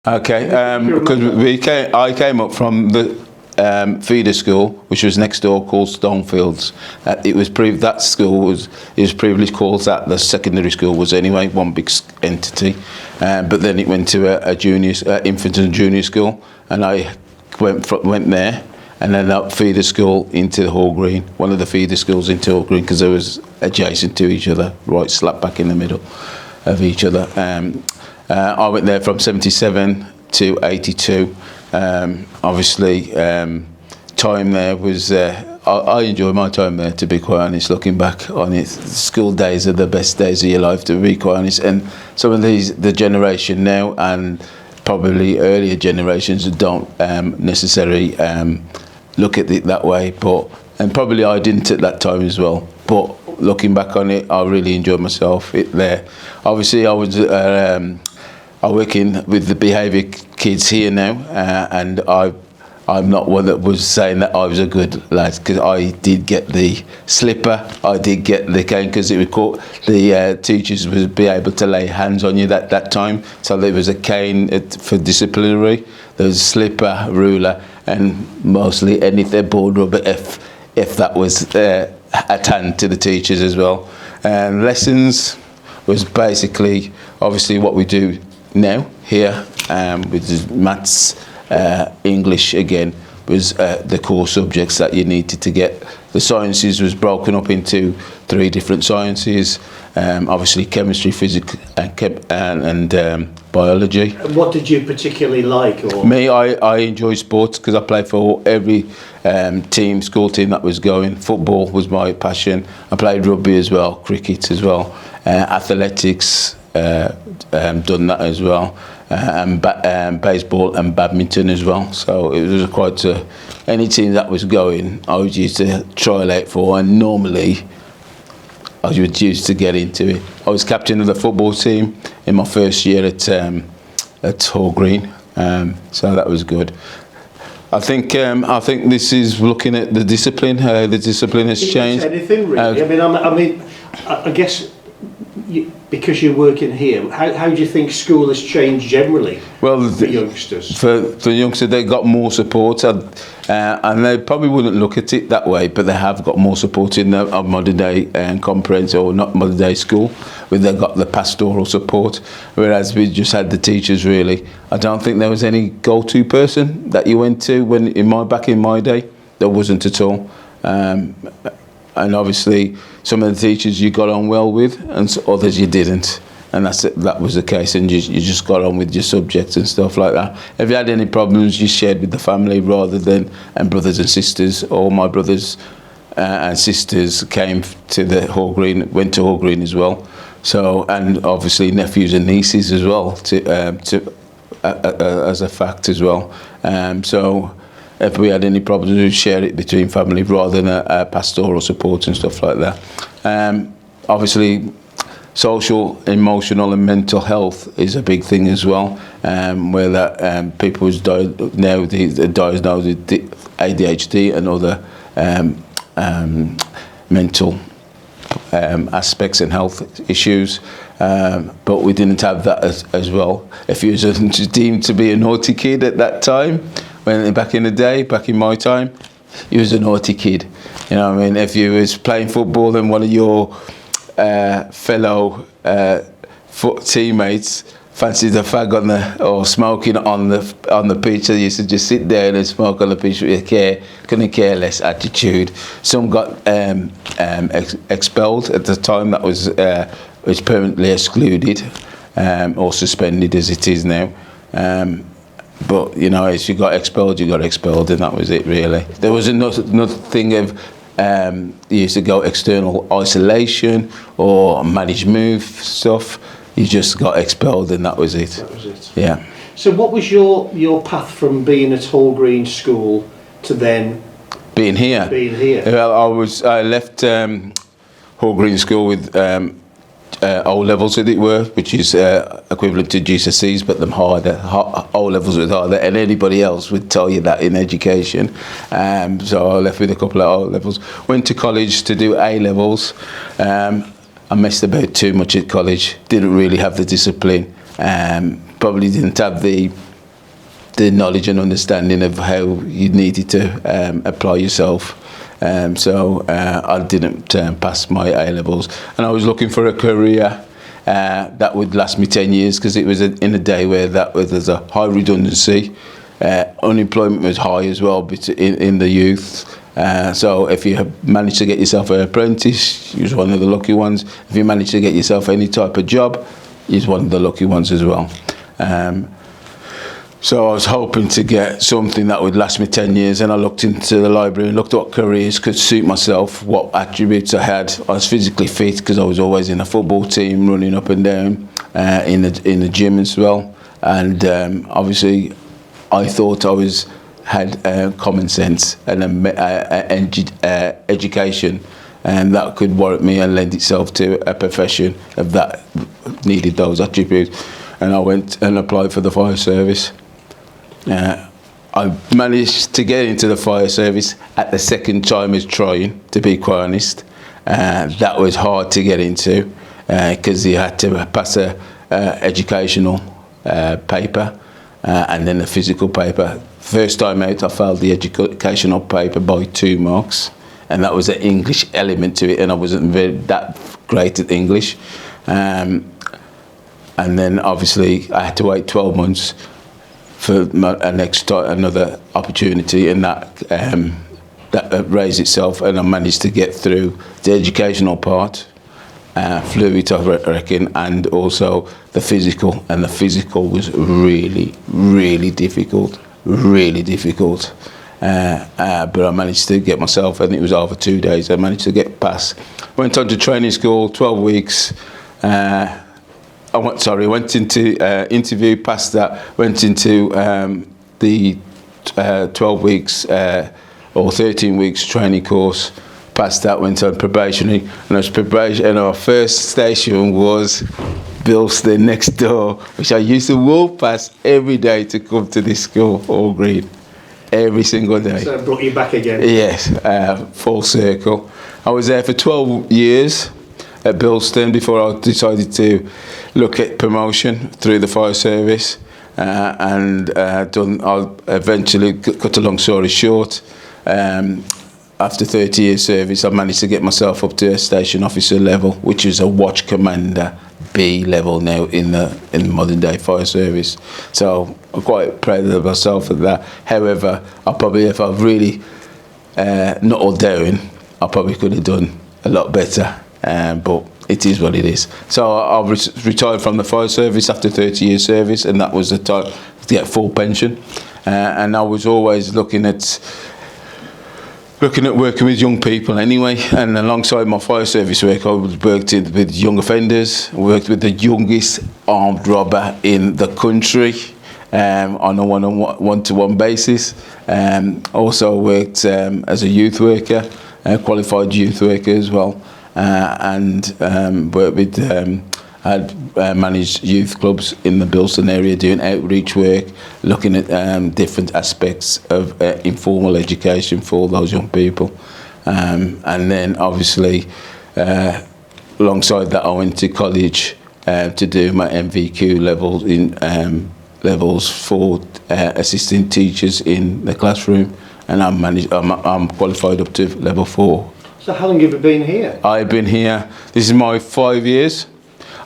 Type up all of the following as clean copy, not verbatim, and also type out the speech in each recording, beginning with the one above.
Okay, because I came up from the feeder school, which was next door, called Stonefields. That school was previously called that. The secondary school was anyway one big entity, but then it went to a junior, infant and junior school, and I went there, and then that feeder school into Hall Green, one of the feeder schools into Hall Green, because they was adjacent to each other, right slap back in the middle of each other. I went there from 77 to 82. Obviously, time there was, I enjoyed my time there, to be quite honest, looking back on it. School days are the best days of your life, to be quite honest. And some of the generation now and probably earlier generations don't necessarily look at it that way, and probably I didn't at that time as well. But looking back on it, I really enjoyed myself there. Obviously, I was I'm working with the behaviour kids here now, and I'm not one that was saying that I was a good lad, because I did get the slipper, I did get the cane, because it was called, the teachers would be able to lay hands on you that time. So there was a cane for disciplinary, there was a slipper, ruler, and mostly anything, board rubber, if that was at hand to the teachers as well. And lessons was basically obviously what we do now here, with maths, English again, was the core subjects that you needed to get. The sciences was broken up into 3 different sciences, obviously chemistry, physics and biology. And what did you particularly like? Or? Me, I enjoy sports, because I played for every school team that was going. Football was my passion. I played rugby as well, cricket as well, athletics, done that as well, and baseball and badminton as well. So it was quite any team that was going, I was used to trial out for, and normally I was used to get into it. I was captain of the football team in my first year at Hall Green, so that was good. I think this is looking at the discipline. How the discipline has changed. Anything really? I guess. Because you're working here, how do you think school has changed generally for youngsters? For the youngsters, they got more support, and they probably wouldn't look at it that way, but they have got more support in the modern day comprehensive, or not modern day school, where they've got the pastoral support, whereas we just had the teachers really. I don't think there was any go-to person that you went to back in my day. There wasn't at all. And obviously some of the teachers you got on well with, and others you didn't, and that was the case, and you just got on with your subjects and stuff like that. If you had any problems, you shared with the family rather than brothers and sisters. All my brothers and sisters came to the Hall Green, went to Hall Green as well. So, and obviously nephews and nieces as well, as a fact as well. So if we had any problems, we'd share it between family rather than a pastoral support and stuff like that. Obviously, social, emotional and mental health is a big thing as well, where that people is now diagnosed with ADHD and other mental aspects and health issues, but we didn't have that as well. If you was deemed to be a naughty kid at that time, back in the day, back in my time, you was a naughty kid. You know what I mean? If you was playing football and one of your fellow teammates fancied the fag or smoking on the pitch, so you used to just sit there and smoke on the pitch with couldn't care less attitude. Some got expelled at the time. That was permanently excluded or suspended, as it is now. But you know, if you got expelled, and that was it really. There was another thing of you used to go external isolation or managed move stuff. You just got expelled, and that was it. That was it. Yeah. So what was your path from being at Hall Green School to then being here? Well, I left Hall Green School with O levels, as it were, which is equivalent to GCSEs, but them harder. O levels was harder, and anybody else would tell you that in education. So I left with a couple of O levels. Went to college to do A levels. I messed about too much at college. Didn't really have the discipline. Probably didn't have the the knowledge and understanding of how you needed to apply yourself. So I didn't pass my A-levels, and I was looking for a career that would last me 10 years, because it was in a day where there's a high redundancy. Unemployment was high as well in the youth. So if you managed to get yourself an apprentice, you was one of the lucky ones. If you managed to get yourself any type of job, you was one of the lucky ones as well. So I was hoping to get something that would last me 10 years, and I looked into the library and looked at what careers could suit myself, what attributes I had. I was physically fit because I was always in a football team, running up and down in the gym as well. And obviously I thought I had common sense and education, and that could warrant me and lend itself to a profession of that needed those attributes. And I went and applied for the fire service. I managed to get into the fire service at the second time as trying, to be quite honest. That was hard to get into because you had to pass a educational paper and then a physical paper. First time out, I failed the educational paper by 2 marks, and that was an English element to it, and I wasn't that great at English. And then obviously I had to wait 12 months for another opportunity, and that raised itself, and I managed to get through the educational part, flew it, I reckon, and also the physical, and the physical was really, really difficult, but I managed to get myself, and it was over 2 days, I managed to get past. Went on to training school, 12 weeks, I went into interview, passed that, went into the 12 weeks or 13 weeks training course, passed that, went on probationary, and our first station was Bilston next door, which I used to walk past every day to come to this school, All Green, every single day. So it brought you back again? Yes, full circle. I was there for 12 years. At Bilston before I decided to look at promotion through the fire service, and I'll eventually, cut a long story short, after 30 years service I managed to get myself up to a station officer level, which is a watch commander B level now in the modern day fire service. So I'm quite proud of myself for that. However, if I really knuckled down, I probably could have done a lot better. But it is what it is. So I retired from the fire service after 30 years service, and that was the time to get full pension. And I was always looking at working with young people anyway. And alongside my fire service work, I worked with young offenders, worked with the youngest armed robber in the country on a one-to-one basis. Also worked as a youth worker, qualified youth worker as well. And worked with, had managed youth clubs in the Bilston area, doing outreach work, looking at different aspects of informal education for those young people. And then obviously, alongside that, I went to college to do my MVQ levels for assisting teachers in the classroom, and I'm qualified up to level 4. So how long have you been here? I've been here, this is my 5 years.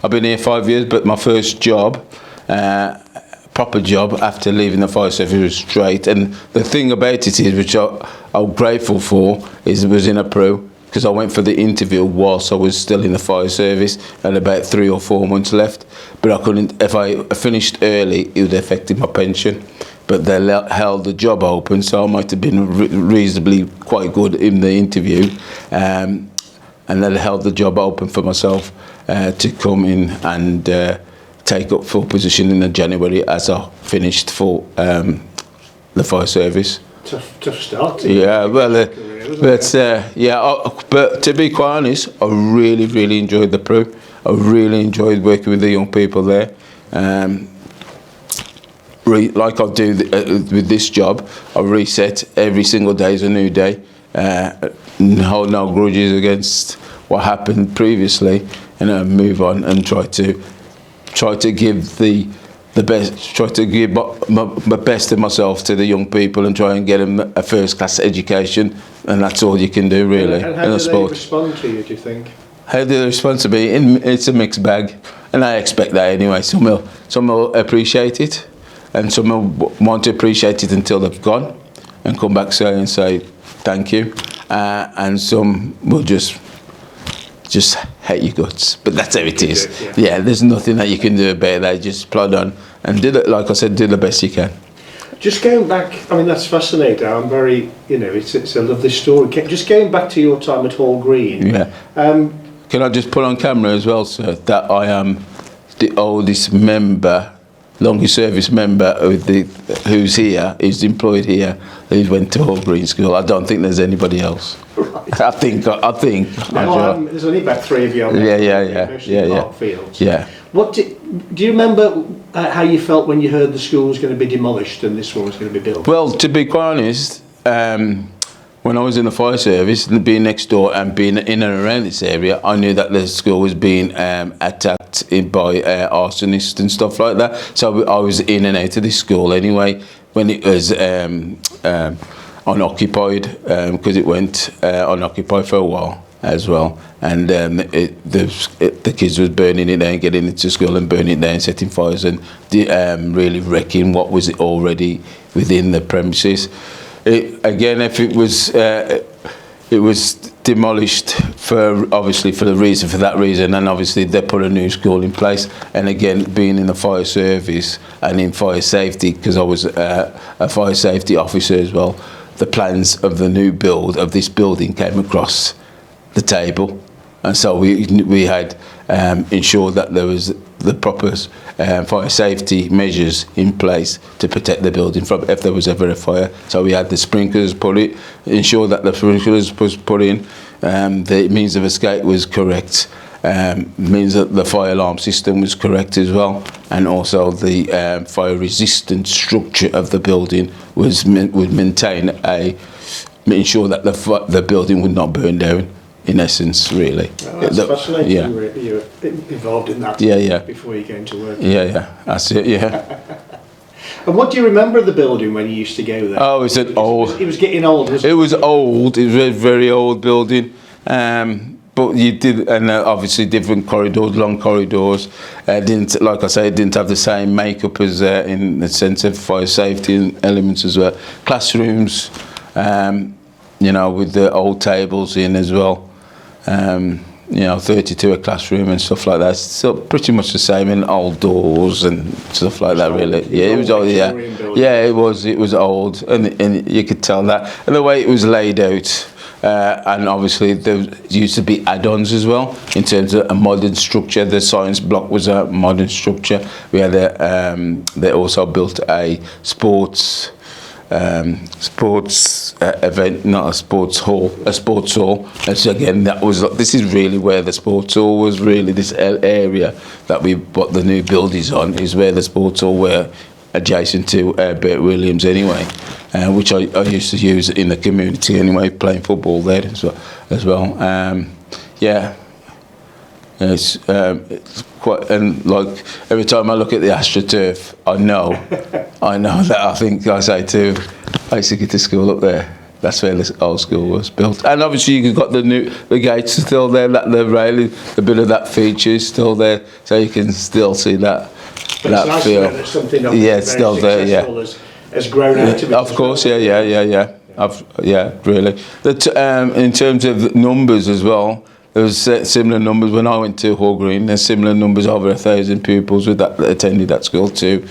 I've been here 5 years, but my first job, proper job after leaving the fire service was straight. And the thing about it is, which I'm grateful for, is it was in a pro, because I went for the interview whilst I was still in the fire service, and about 3 or 4 months left. But I couldn't, if I finished early, it would have affected my pension. But they held the job open, so I might have been reasonably quite good in the interview, and they held the job open for myself to come in and take up full position in January as I finished for the fire service. Tough start. Yeah, well, but to be quite honest, I really enjoyed the pro. I really enjoyed working with the young people there. Like I do with this job, I reset every single day is a new day. Hold no grudges against what happened previously, and move on and try to give the the best, try to give my best of myself to the young people and try and get them a first class education, and that's all you can do really. And how do they respond to you, do you think? How do they respond to me? It's a mixed bag, and I expect that anyway. Some will appreciate it, and some will want to appreciate it until they've gone and come back and say thank you, and some will just hate your guts. But that's how it is. Yeah, there's nothing that you can do about that. Just plod on and do it. Like I said, do the best you can. Just going back, I mean, that's fascinating. I'm very, it's a lovely story. Just going back to your time at Hall Green. Yeah. Can I just put on camera as well, sir, that I am the oldest member, longest service member of who's here, who's employed here, who went to Hall Green School. I don't think there's anybody else. Right. I think. No, there's only about 3 of you. Yeah. What do you remember how you felt when you heard the school was going to be demolished and this one was going to be built? Well, to be quite honest, when I was in the fire service, being next door and being in and around this area, I knew that the school was being attacked by arsonists and stuff like that. So I was in and out of this school anyway when it was unoccupied, because it went unoccupied for a while as well. And the kids was burning it down, getting into school and burning it down, setting fires and really wrecking what was already within the premises. Again, if it was demolished for that reason, and obviously they put a new school in place. And again, being in the fire service and in fire safety, because I was a fire safety officer as well, the plans of the new build of this building came across the table, and so we had ensured that there was the proper fire safety measures in place to protect the building from if there was ever a fire. So we had the sprinklers ensure that the sprinklers was put in, the means of escape was correct, means that the fire alarm system was correct as well, and also the fire resistant structure of the building would maintain ensure that the building would not burn down. In essence, really. Oh, that's fascinating. Yeah. You were involved in that before you came to work. Yeah, that's it, yeah. And what do you remember of the building when you used to go there? Oh, it was getting old, wasn't it? It was old. It was a very old building. But you did, and obviously different corridors, long corridors. Didn't, like I say, it didn't have the same makeup as in the sense of fire safety and elements as well. Classrooms, with the old tables in as well. 32 a classroom and stuff like that. So pretty much the same, in old doors and stuff like that. Really, yeah, it was old. Yeah, it was old, and you could tell that, and the way it was laid out. And obviously there used to be add-ons as well in terms of a modern structure. The science block was a modern structure. We had they also built a sports event, not a sports hall, a sports hall. And so again, this is really where the sports hall was. Really, this area that we put the new buildings on is where the sports hall were, adjacent to Bert Williams anyway, which I used to use in the community anyway, playing football there as well. It's quite, and like every time I look at the AstroTurf, I know that I used to get to school up there. That's where this old school was built, and obviously you've got the gates are still there. That the railing, a bit of that feature is still there, so you can still see that. But that it's nice feel. That something it's still there. Yeah, has grown out of it. Of course, yeah. Really. That in terms of numbers as well. There was similar numbers when I went to Hall Green. There's similar numbers, over 1,000 pupils that attended that school too.